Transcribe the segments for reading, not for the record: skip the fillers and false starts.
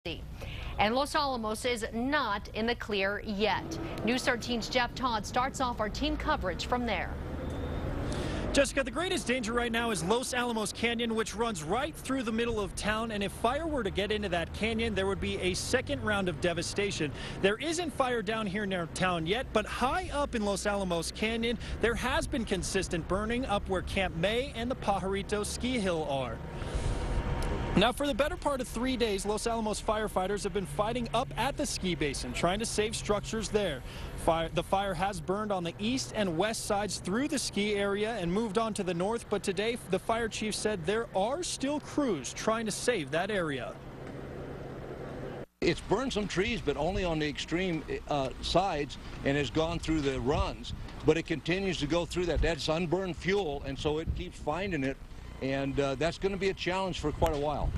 And Los Alamos is not in the clear yet. News 13's Jeff Todd starts off our team coverage from there. Jessica, the greatest danger right now is Los Alamos Canyon, which runs right through the middle of town. And if fire were to get into that canyon, there would be a second round of devastation. There isn't fire down here near town yet, but high up in Los Alamos Canyon, there has been consistent burning up where Camp May and the Pajarito ski hill are. Now, for the better part of 3 days, Los Alamos firefighters have been fighting up at the ski basin, trying to save structures there. The fire has burned on the east and west sides through the ski area and moved on to the north, but today the fire chief said there are still crews trying to save that area. It's burned some trees, but only on the extreme sides, and has gone through the runs, but it continues to go through that. That's unburned fuel, and so it keeps finding it. And that's going to be a challenge for quite a while.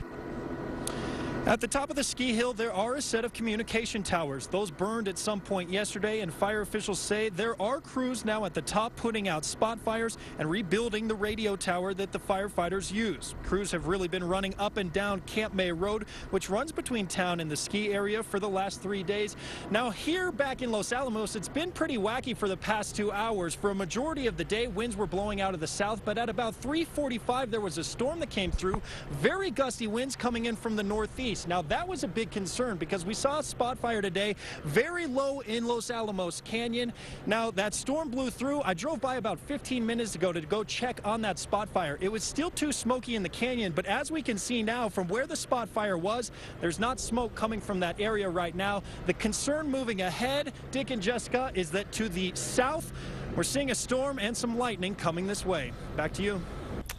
At the top of the ski hill, there are a set of communication towers. Those burned at some point yesterday, and fire officials say there are crews now at the top putting out spot fires and rebuilding the radio tower that the firefighters use. Crews have really been running up and down Camp May Road, which runs between town and the ski area for the last 3 days. Now, here back in Los Alamos, it's been pretty wacky for the past 2 hours. For a majority of the day, winds were blowing out of the south, but at about 3:45, there was a storm that came through. Very gusty winds coming in from the northeast. Now, that was a big concern because we saw a spot fire today very low in Los Alamos Canyon. Now, that storm blew through. I drove by about 15 minutes ago to go check on that spot fire. It was still too smoky in the canyon, but as we can see now from where the spot fire was, there's not smoke coming from that area right now. The concern moving ahead, Dick and Jessica, is that to the south, we're seeing a storm and some lightning coming this way. Back to you.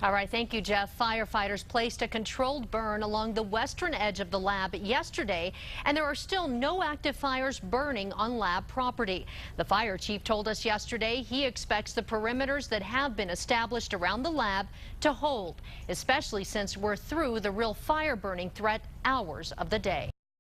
All right, thank you, Jeff. Firefighters placed a controlled burn along the western edge of the lab yesterday, and there are still no active fires burning on lab property. The fire chief told us yesterday he expects the perimeters that have been established around the lab to hold, especially since we're through the real fire burning threat hours of the day.